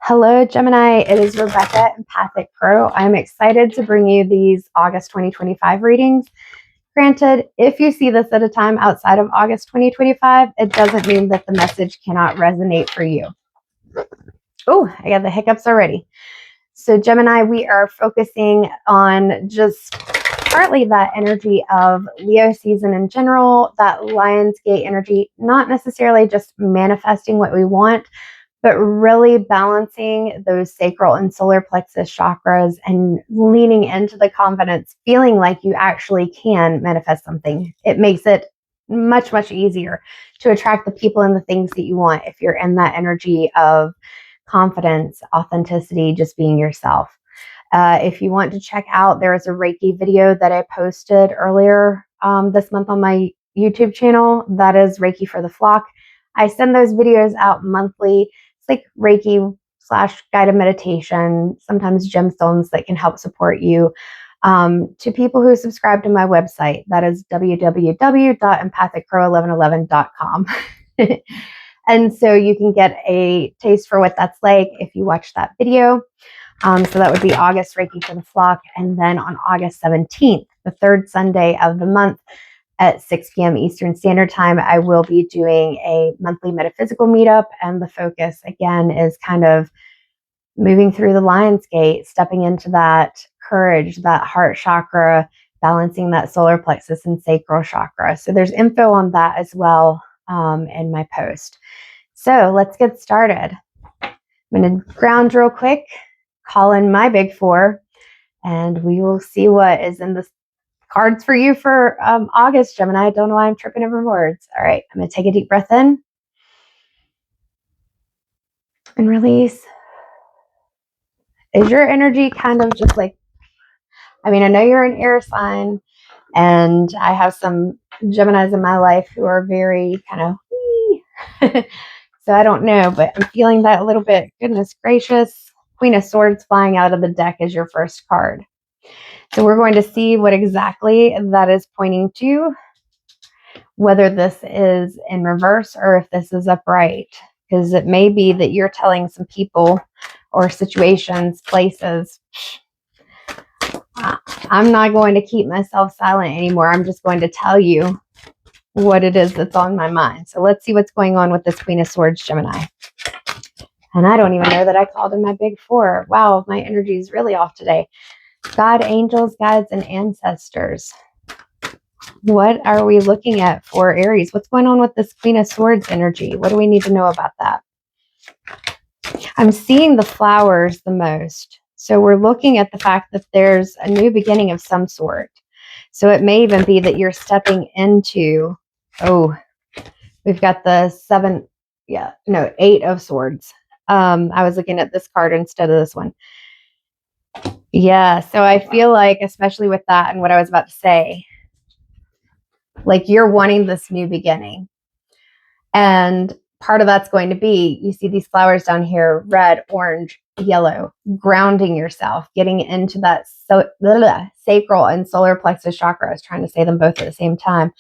Hello, Gemini. It is Rebecca, Empathic Pro. I'm excited to bring you these August 2025 readings. Granted, if you see this at a time outside of August 2025, it doesn't mean that the message cannot resonate for you. Oh, I got the hiccups already. So, Gemini, we are focusing on just partly that energy of Leo season in general, that Lionsgate energy, not necessarily just manifesting what we want, but really balancing those sacral and solar plexus chakras and leaning into the confidence, feeling like you actually can manifest something. It makes it much, much easier to attract the people and the things that you want if you're in that energy of confidence, authenticity, just being yourself. If you want to check out, there is a Reiki video that I posted earlier this month on my YouTube channel. That is Reiki for the Flock. I send those videos out monthly. It's like Reiki / guided meditation, sometimes gemstones that can help support you. To people who subscribe to my website, that is www.empathicpro1111.com. And so you can get a taste for what that's like if you watch that video. So that would be August Reiki for the Flock. And then on August 17th, the third Sunday of the month at 6 p.m. Eastern Standard Time, I will be doing a monthly metaphysical meetup. And the focus, again, is kind of moving through the Lion's Gate, stepping into that courage, that heart chakra, balancing that solar plexus and sacral chakra. So there's info on that as well in my post. So let's get started. I'm going to ground real quick, call in my big four, and we will see what is in the cards for you for August, Gemini. I don't know why I'm tripping over words. All right, I'm going to take a deep breath in and release. Is your energy kind of just like, I mean, I know you're an air sign, and I have some Geminis in my life who are very kind of, so I don't know, but I'm feeling that a little bit. Goodness gracious. Queen of Swords flying out of the deck is your first card. So we're going to see what exactly that is pointing to, whether this is in reverse or if this is upright, because it may be that you're telling some people or situations, places, I'm not going to keep myself silent anymore. I'm just going to tell you what it is that's on my mind. So let's see what's going on with this Queen of Swords, Gemini. And I don't even know that I called in my big four. Wow, my energy is really off today. God, angels, guides, and ancestors. What are we looking at for Aries? What's going on with this Queen of Swords energy? What do we need to know about that? I'm seeing the flowers the most. So we're looking at the fact that there's a new beginning of some sort. So it may even be that you're stepping into, we've got the 8 of Swords. I was looking at this card instead of this one. Yeah, so I feel like, especially with that and what I was about to say, like you're wanting this new beginning. And part of that's going to be, you see these flowers down here, red, orange, yellow, grounding yourself, getting into that sacral and solar plexus chakra. I was trying to say them both at the same time.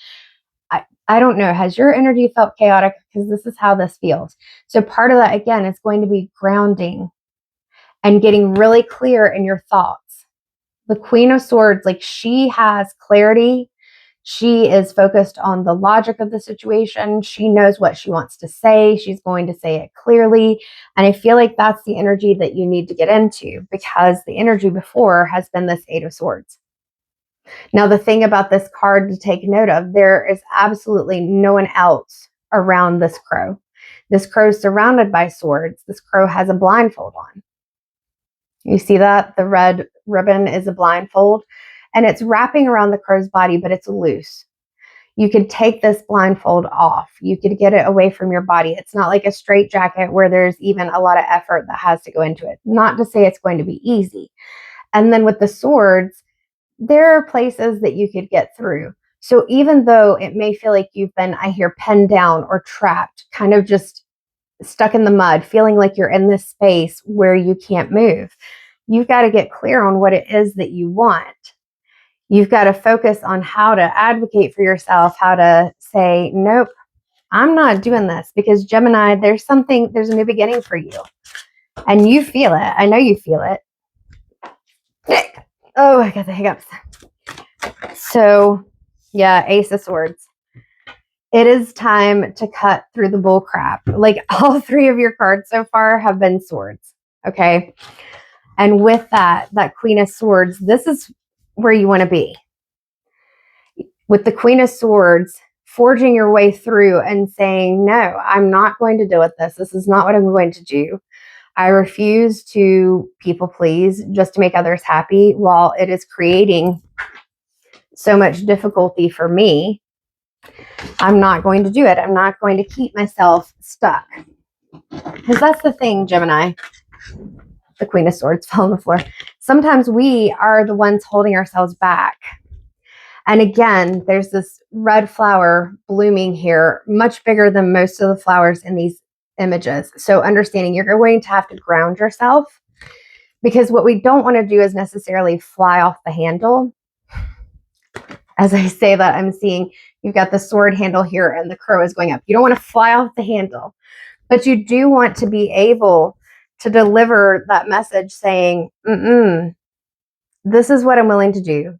I don't know. Has your energy felt chaotic? Because this is how this feels. So part of that, again, is going to be grounding and getting really clear in your thoughts. The Queen of Swords, like she has clarity. She is focused on the logic of the situation. She knows what she wants to say. She's going to say it clearly. And I feel like that's the energy that you need to get into, because the energy before has been this 8 of Swords. Now, the thing about this card to take note of, there is absolutely no one else around this crow. This crow is surrounded by swords. This crow has a blindfold on. You see that? The red ribbon is a blindfold, and it's wrapping around the crow's body, but it's loose. You could take this blindfold off. You could get it away from your body. It's not like a straight jacket where there's even a lot of effort that has to go into it. Not to say it's going to be easy. And then with the swords, there are places that you could get through. So even though it may feel like you've been, I hear, pinned down or trapped, kind of just stuck in the mud, feeling like you're in this space where you can't move, you've got to get clear on what it is that you want. You've got to focus on how to advocate for yourself, how to say, nope, I'm not doing this, because Gemini, there's a new beginning for you. And you feel it. I know you feel it. Oh, I got the hiccups. So, yeah, Ace of Swords. It is time to cut through the bull crap. Like, all three of your cards so far have been swords. Okay. And with that Queen of Swords, this is where you want to be. With the Queen of Swords, forging your way through and saying, no, I'm not going to deal with this. This is not what I'm going to do. I refuse to people please just to make others happy while it is creating so much difficulty for me. I'm not going to do it. I'm not going to keep myself stuck. Because that's the thing, Gemini. The Queen of Swords fell on the floor. Sometimes we are the ones holding ourselves back. And again, there's this red flower blooming here, much bigger than most of the flowers in these images. So understanding you're going to have to ground yourself, because what we don't want to do is necessarily fly off the handle. As I say that, I'm seeing you've got the sword handle here and the crow is going up. You don't want to fly off the handle, but you do want to be able to deliver that message saying, this is what I'm willing to do.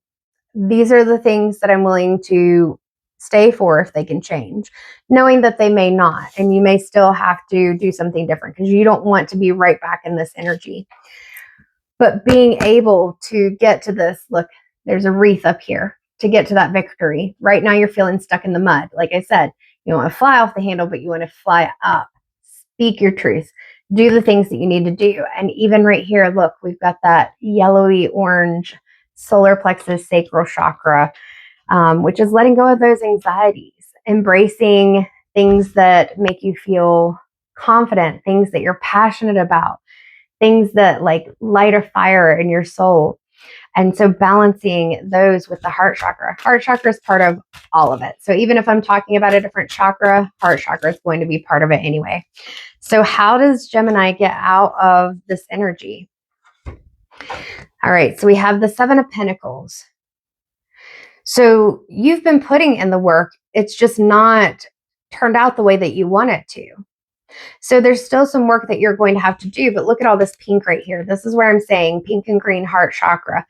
These are the things that I'm willing to stay for if they can change, knowing that they may not, and you may still have to do something different because you don't want to be right back in this energy. But being able to get to this, look, there's a wreath up here to get to that victory. Right now you're feeling stuck in the mud. Like I said, you don't want to fly off the handle, but you want to fly up. Speak your truth. Do the things that you need to do. And even right here, look, we've got that yellowy orange solar plexus sacral chakra, which is letting go of those anxieties, embracing things that make you feel confident, things that you're passionate about, things that like light a fire in your soul. And so balancing those with the heart chakra. Heart chakra is part of all of it. So even if I'm talking about a different chakra, heart chakra is going to be part of it anyway. So how does Gemini get out of this energy? All right, so we have the Seven of Pentacles. So you've been putting in the work. It's just not turned out the way that you want it to. So there's still some work that you're going to have to do, but look at all this pink right here. This is where I'm saying pink and green heart chakra.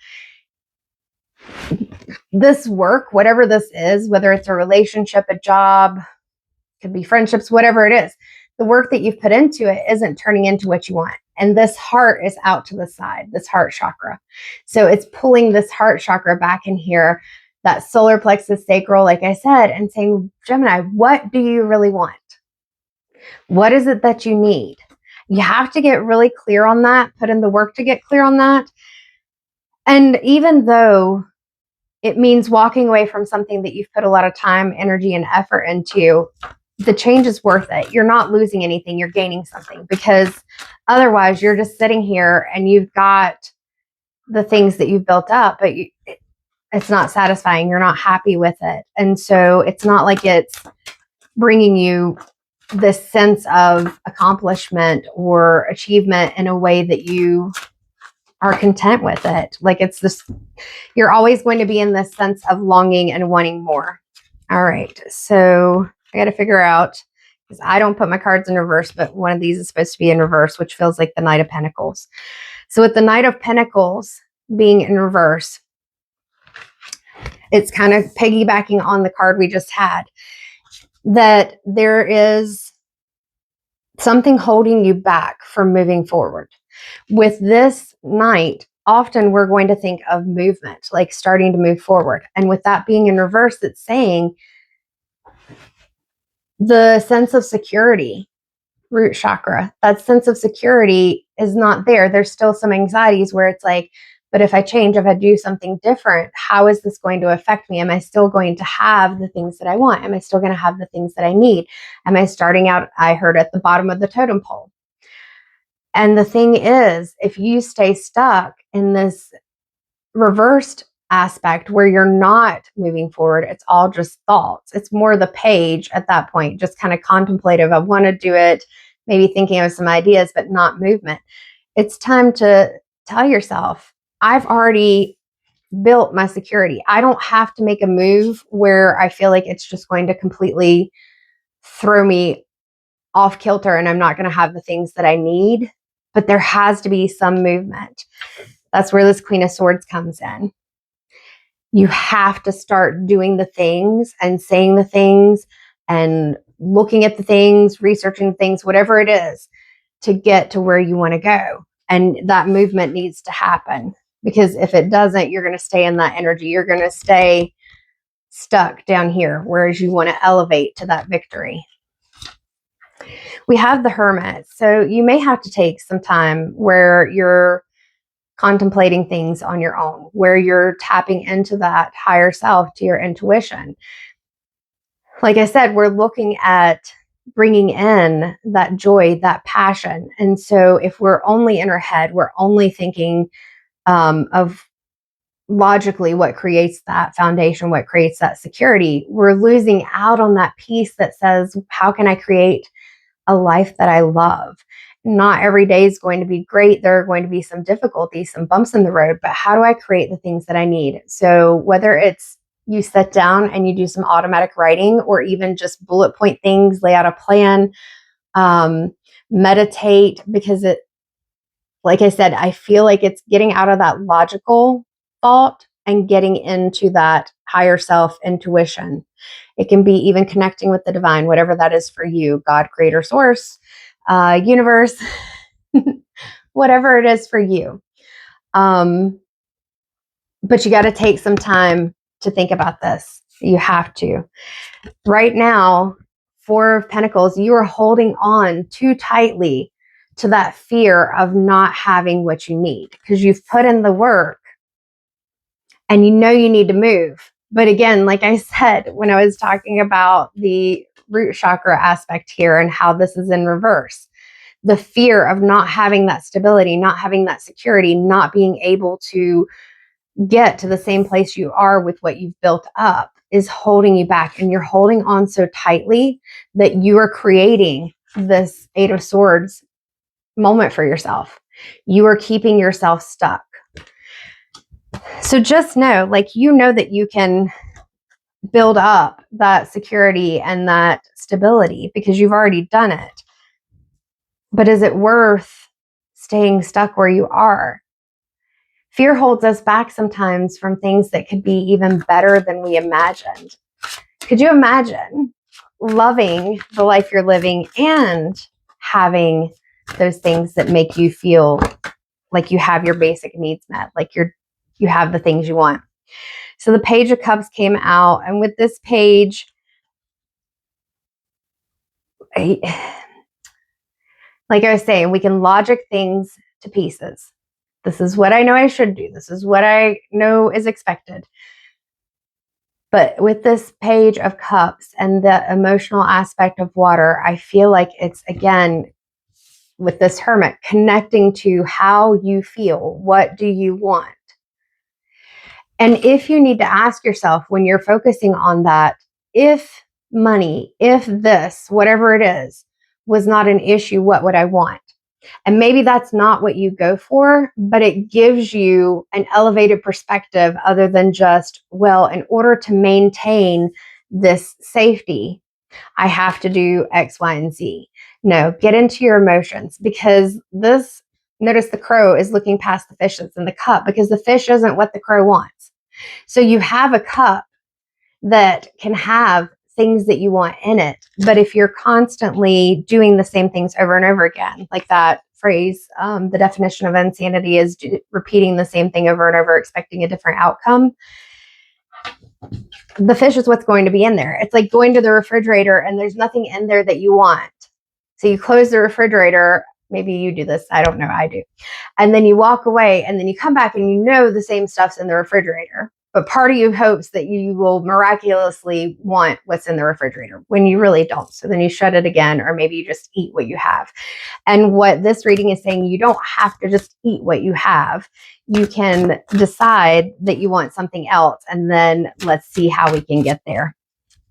This work, whatever this is, whether it's a relationship, a job, could be friendships, whatever it is, the work that you've put into it isn't turning into what you want. And this heart is out to the side, this heart chakra. So it's pulling this heart chakra back in here, that solar plexus sacral, like I said, and saying, Gemini, what do you really want? What is it that you need? You have to get really clear on that, put in the work to get clear on that. And even though it means walking away from something that you've put a lot of time, energy, and effort into, the change is worth it. You're not losing anything. You're gaining something, because otherwise you're just sitting here and you've got the things that you've built up, but it's not satisfying. You're not happy with it. And so it's not like it's bringing you this sense of accomplishment or achievement in a way that you are content with it. Like it's this, you're always going to be in this sense of longing and wanting more. All right. So I got to figure out, because I don't put my cards in reverse, but one of these is supposed to be in reverse, which feels like the Knight of Pentacles. So with the Knight of Pentacles being in reverse, it's kind of piggybacking on the card we just had, that there is something holding you back from moving forward. With this Knight, often we're going to think of movement, like starting to move forward. And with that being in reverse, it's saying the sense of security, root chakra, that sense of security is not there. There's still some anxieties where it's like, but if I change, if I do something different, how is this going to affect me? Am I still going to have the things that I want? Am I still going to have the things that I need? Am I starting out, I heard, at the bottom of the totem pole? And the thing is, if you stay stuck in this reversed aspect where you're not moving forward, it's all just thoughts. It's more the page at that point, just kind of contemplative. I want to do it, maybe thinking of some ideas, but not movement. It's time to tell yourself, I've already built my security. I don't have to make a move where I feel like it's just going to completely throw me off kilter and I'm not going to have the things that I need. but there has to be some movement. That's where this Queen of Swords comes in. You have to start doing the things and saying the things and looking at the things, researching things, whatever it is, to get to where you want to go. And that movement needs to happen, because if it doesn't, you're going to stay in that energy. You're going to stay stuck down here, whereas you want to elevate to that victory. We have the Hermit. So you may have to take some time where you're contemplating things on your own, where you're tapping into that higher self, to your intuition. Like I said, we're looking at bringing in that joy, that passion. And so if we're only in our head, we're only thinking of logically what creates that foundation, what creates that security, we're losing out on that piece that says, how can I create a life that I love? Not every day is going to be great. There are going to be some difficulties, some bumps in the road, but how do I create the things that I need? So whether it's you sit down and you do some automatic writing, or even just bullet point things, lay out a plan, meditate, because it, like I said, I feel like it's getting out of that logical thought and getting into that higher self intuition. It can be even connecting with the divine, whatever that is for you, God, creator, source, universe, whatever it is for you. But you got to take some time to think about this. You have to. Right now, Four of Pentacles, you are holding on too tightly to that fear of not having what you need, because you've put in the work and you know you need to move. But again, like I said, when I was talking about the root chakra aspect here and how this is in reverse, the fear of not having that stability, not having that security, not being able to get to the same place you are with what you've built up is holding you back. And you're holding on so tightly that you are creating this Eight of Swords moment for yourself. You are keeping yourself stuck. So just know, like, you know that you can build up that security and that stability because you've already done it. But is it worth staying stuck where you are? Fear holds us back sometimes from things that could be even better than we imagined. Could you imagine loving the life you're living and having those things that make you feel like you have your basic needs met, like you have the things you want? So the Page of Cups came out, and with this page, like I was saying, we can logic things to pieces. This is what I know I should do. This is what I know is expected. But with this Page of Cups and the emotional aspect of water, I feel like it's, again, with this Hermit, connecting to how you feel. What do you want? And if you need to ask yourself when you're focusing on that, if money, if this, whatever it is, was not an issue, what would I want? And maybe that's not what you go for, but it gives you an elevated perspective other than just, well, in order to maintain this safety, I have to do X, Y, and Z. No, get into your emotions, because this, notice the crow is looking past the fish that's in the cup, because the fish isn't what the crow wants. So you have a cup that can have things that you want in it. But if you're constantly doing the same things over and over again, like that phrase, the definition of insanity is repeating the same thing over and over, expecting a different outcome. The fish is what's going to be in there. It's like going to the refrigerator and there's nothing in there that you want. So you close the refrigerator. Maybe you do this. I don't know. I do. And then you walk away and then you come back and you know the same stuff's in the refrigerator. But part of you hopes that you will miraculously want what's in the refrigerator when you really don't. So then you shut it again, or maybe you just eat what you have. And what this reading is saying, you don't have to just eat what you have. You can decide that you want something else, and then let's see how we can get there.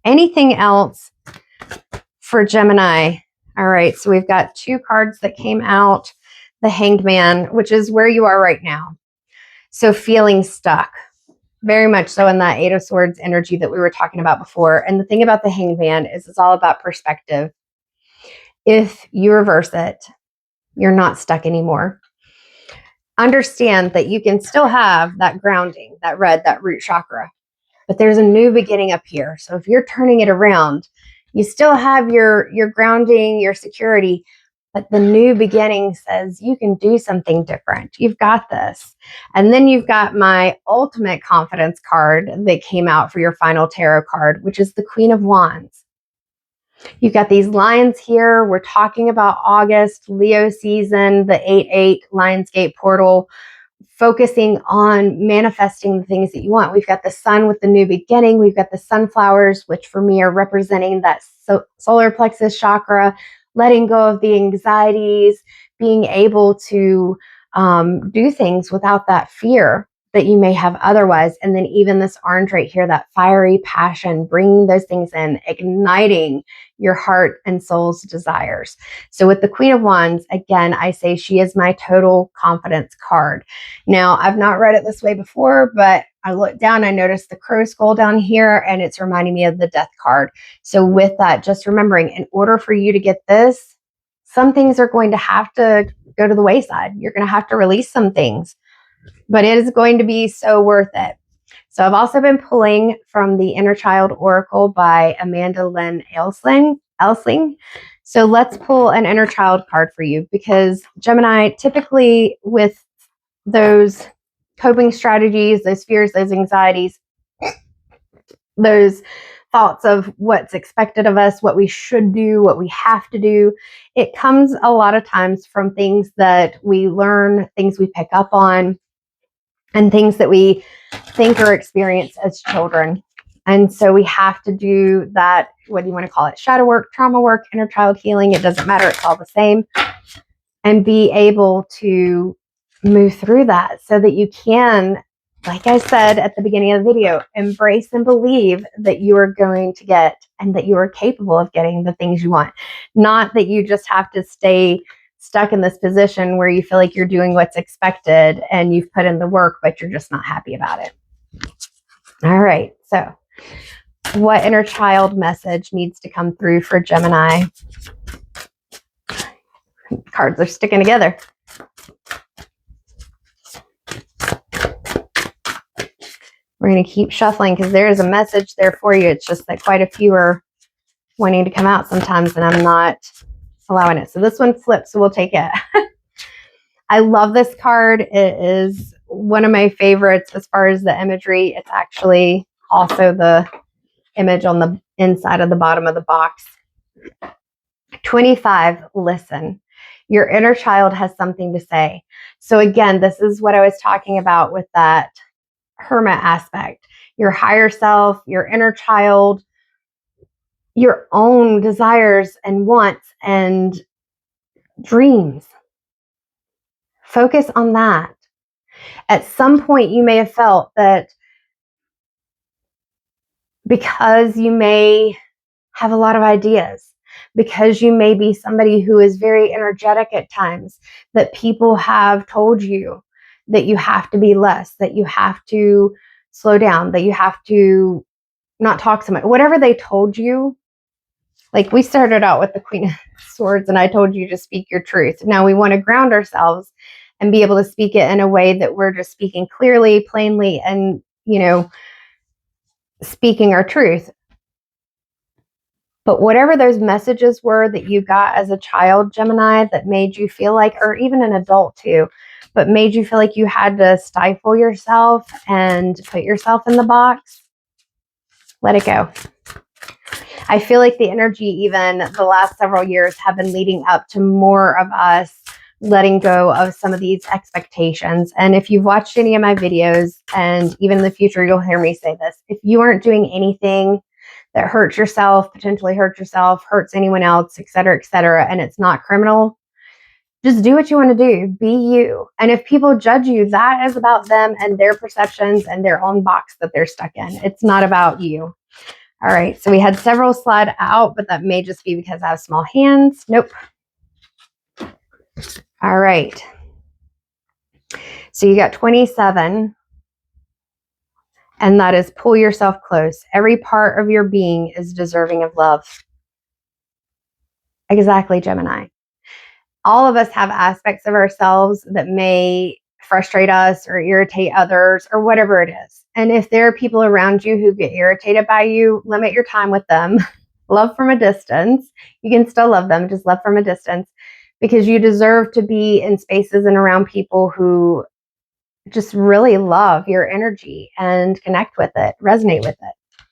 Anything else for Gemini? All right, so we've got two cards that came out. The Hanged Man, which is where you are right now. So feeling stuck. Very much so in that Eight of Swords energy that we were talking about before. And the thing about the Hanged Man is it's all about perspective. If you reverse it, You're not stuck anymore. Understand that you can still have that grounding, that red, that root chakra, but there's a new beginning up here. So if you're turning it around, you still have your grounding, your security, but the new beginning says you can do something different. You've got this. And then you've got my ultimate confidence card that came out for your final tarot card, which is the Queen of Wands. You've got these lines here. We're talking about August, Leo season, the 8/8 Lionsgate portal, focusing on manifesting the things that you want. We've got the sun with the new beginning. We've got the sunflowers, which for me are representing that solar plexus chakra, letting go of the anxieties, being able to do things without that fear that you may have otherwise. And then even this orange right here, that fiery passion, bringing those things in, igniting your heart and soul's desires. So with the Queen of Wands, again, I say she is my total confidence card. Now, I've not read it this way before, but I looked down, I noticed the crow skull down here, and it's reminding me of the death card. So with that, just remembering, in order for you to get this, some things are going to have to go to the wayside. You're going to have to release some things, but it is going to be so worth it. So I've also been pulling from the Inner Child Oracle by Amanda Lynn Elsling. So let's pull an inner child card for you, because Gemini, typically with those coping strategies, those fears, those anxieties, those thoughts of what's expected of us, what we should do, what we have to do, it comes a lot of times from things that we learn, things we pick up on, and things that we think or experience as children. And so we have to do that, what do you want to call it? Shadow work, trauma work, inner child healing. It doesn't matter. It's all the same. And be able to move through that so that you can, like I said at the beginning of the video, embrace and believe that you are going to get and that you are capable of getting the things you want. Not that you just have to stay stuck in this position where you feel like you're doing what's expected and you've put in the work, but you're just not happy about it. All right. So what inner child message needs to come through for Gemini? Cards are sticking together. We're going to keep shuffling because there is a message there for you. It's just that quite a few are wanting to come out sometimes, and I'm not allowing it. So this one flips, so we'll take it. I love this card. It is one of my favorites as far as the imagery. It's actually also the image on the inside of the bottom of the box. 25, listen. Your inner child has something to say. So again, this is what I was talking about with that hermit aspect. Your higher self, your inner child, your own desires and wants and dreams. Focus on that. At some point, you may have felt that because you may have a lot of ideas, because you may be somebody who is very energetic at times, that people have told you that you have to be less, that you have to slow down, that you have to not talk so much. Whatever they told you, like we started out with the Queen of Swords and I told you to speak your truth. Now we want to ground ourselves and be able to speak it in a way that we're just speaking clearly, plainly, and, speaking our truth. But whatever those messages were that you got as a child, Gemini, that made you feel like, or even an adult too, but made you feel like you had to stifle yourself and put yourself in the box, let it go. I feel like the energy, even the last several years, have been leading up to more of us letting go of some of these expectations. And if you've watched any of my videos, and even in the future, you'll hear me say this, if you aren't doing anything that hurts yourself, potentially hurts yourself, hurts anyone else, et cetera, and it's not criminal, just do what you want to do. Be you. And if people judge you, that is about them and their perceptions and their own box that they're stuck in. It's not about you. All right, so we had several slide out, but that may just be because I have small hands. Nope. All right. So you got 27, and that is pull yourself close. Every part of your being is deserving of love. Exactly, Gemini. All of us have aspects of ourselves that may frustrate us or irritate others or whatever it is. And if there are people around you who get irritated by you, limit your time with them. Love from a distance. You can still love them, just love from a distance, because you deserve to be in spaces and around people who just really love your energy and connect with it, resonate with it.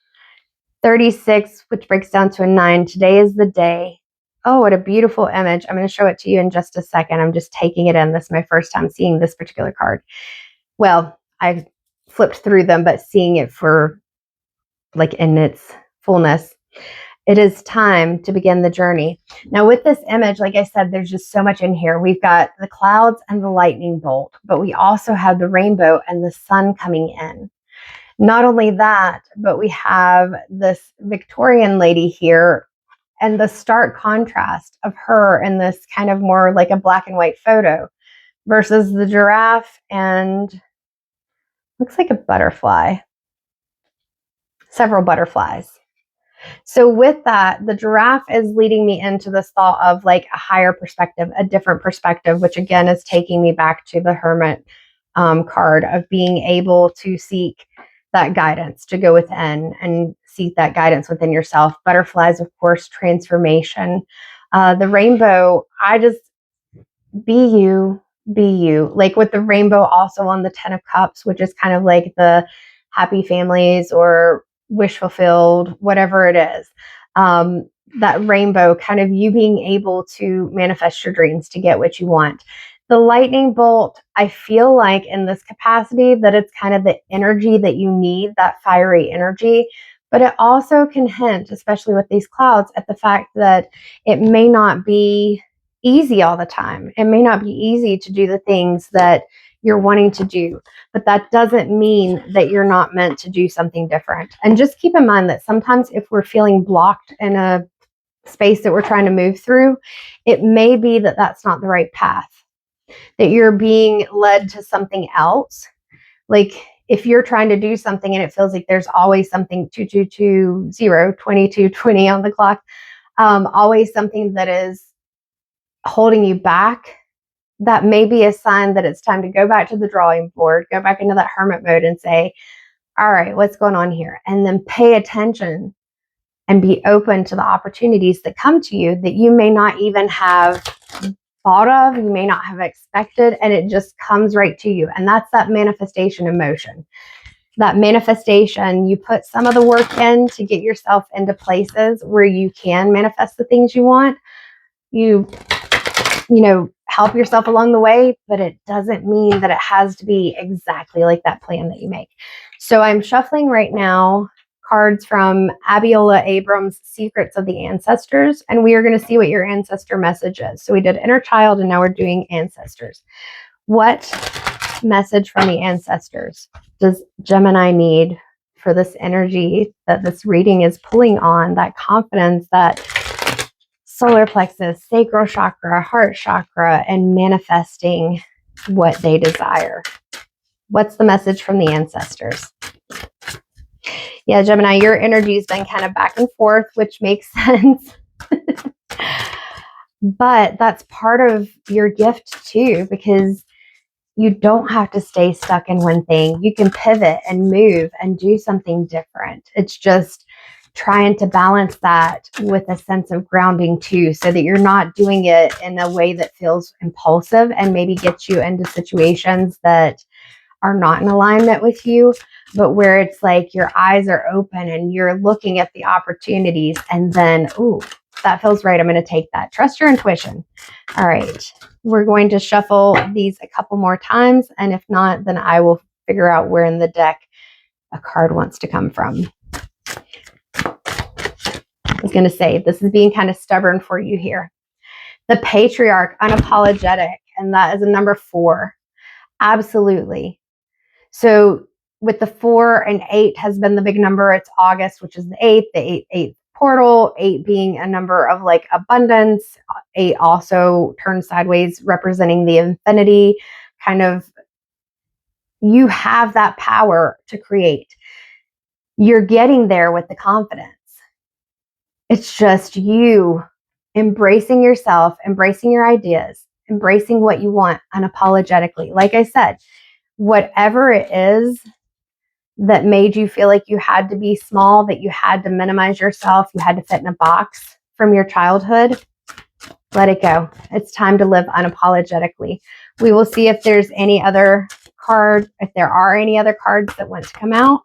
36, which breaks down to a 9. Today is the day. Oh, what a beautiful image. I'm going to show it to you in just a second. I'm just taking it in. This is my first time seeing this particular card. Well, I flipped through them, but seeing it for like in its fullness. It is time to begin the journey. Now with this image, like I said, there's just so much in here. We've got the clouds and the lightning bolt, but we also have the rainbow and the sun coming in. Not only that, but we have this Victorian lady here and the stark contrast of her in this kind of more like a black and white photo versus the giraffe and looks like a butterfly, several butterflies. So with that, the giraffe is leading me into this thought of like a higher perspective, a different perspective, which again is taking me back to the hermit card of being able to seek that guidance, to go within and seek that guidance within yourself. Butterflies, of course, transformation. The rainbow, I just be you, be you. Like with the rainbow also on the 10 of Cups, which is kind of like the happy families or wish fulfilled, whatever it is. That rainbow, kind of you being able to manifest your dreams to get what you want. The lightning bolt, I feel like in this capacity that it's kind of the energy that you need, that fiery energy. But it also can hint, especially with these clouds, at the fact that it may not be easy all the time. It may not be easy to do the things that you're wanting to do, but that doesn't mean that you're not meant to do something different. And just keep in mind that sometimes if we're feeling blocked in a space that we're trying to move through, it may be that that's not the right path, that you're being led to something else. Like if you're trying to do something and it feels like there's always something 2220, 2220 on the clock, always something that is holding you back, that may be a sign that it's time to go back to the drawing board, go back into that hermit mode and say, all right, what's going on here? And then pay attention and be open to the opportunities that come to you that you may not even have thought of, you may not have expected, and it just comes right to you. And that's that manifestation emotion. That manifestation, you put some of the work in to get yourself into places where you can manifest the things you want. You help yourself along the way, but it doesn't mean that it has to be exactly like that plan that you make. So I'm shuffling right now cards from Abiola Abrams' Secrets of the Ancestors, and we are going to see what your ancestor message is. So we did inner child, and now we're doing ancestors. What message from the ancestors does Gemini need for this energy that this reading is pulling on, that confidence, that solar plexus, sacral chakra, heart chakra, and manifesting what they desire? What's the message from the ancestors? Yeah, Gemini, your energy's been kind of back and forth, which makes sense. But that's part of your gift too, because you don't have to stay stuck in one thing. You can pivot and move and do something different. It's just trying to balance that with a sense of grounding too, so that you're not doing it in a way that feels impulsive and maybe gets you into situations that are not in alignment with you, but where it's like your eyes are open and you're looking at the opportunities and then, ooh, that feels right. I'm going to take that. Trust your intuition. All right. We're going to shuffle these a couple more times. And if not, then I will figure out where in the deck a card wants to come from. I was going to say, this is being kind of stubborn for you here. The Patriarch, unapologetic, and that is a number 4. Absolutely. So with the 4 and 8 has been the big number. It's August, which is the 8th, the 8th portal, 8 being a number of like abundance. 8 also turns sideways, representing the infinity. Kind of, you have that power to create. You're getting there with the confidence. It's just you embracing yourself, embracing your ideas, embracing what you want unapologetically. Like I said, whatever it is that made you feel like you had to be small, that you had to minimize yourself, you had to fit in a box from your childhood, let it go. It's time to live unapologetically. We will see if there's any other card, if there are any other cards that want to come out.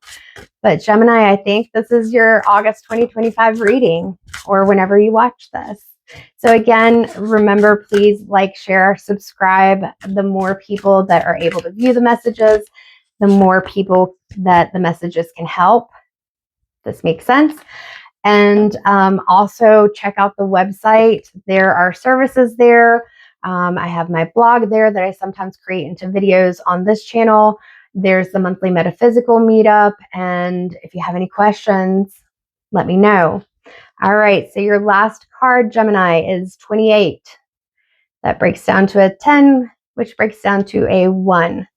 But Gemini, I think this is your August 2025 reading, or whenever you watch this. So again, remember, please like, share, subscribe. The more people that are able to view the messages, the more people that the messages can help. This makes sense. And also check out the website. There are services there. I have my blog there that I sometimes create into videos on this channel. There's the monthly metaphysical meetup. And if you have any questions, let me know. All right, so your last card, Gemini, is 28. That breaks down to a 10, which breaks down to a 1.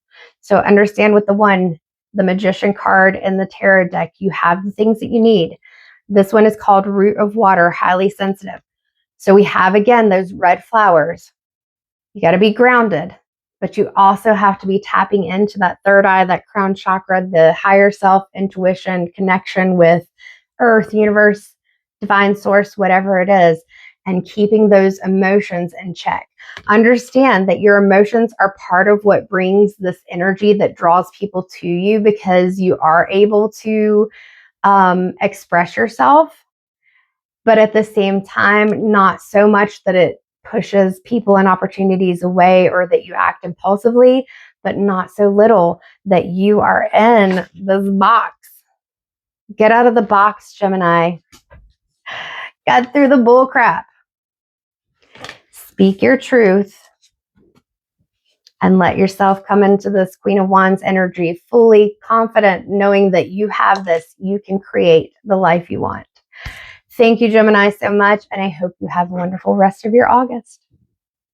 So understand with the 1, the Magician card in the tarot deck, you have the things that you need. This one is called Root of Water, highly sensitive. So we have, again, those red flowers. You got to be grounded, but you also have to be tapping into that third eye, that crown chakra, the higher self, intuition, connection with earth, universe, divine source, whatever it is, and keeping those emotions in check. Understand that your emotions are part of what brings this energy that draws people to you, because you are able to express yourself, but at the same time, not so much that it pushes people and opportunities away, or that you act impulsively, but not so little that you are in this box. Get out of the box, Gemini. Get through the bull crap. Speak your truth and let yourself come into this Queen of Wands energy fully confident, knowing that you have this. You can create the life you want. Thank you, Gemini, so much, and I hope you have a wonderful rest of your August.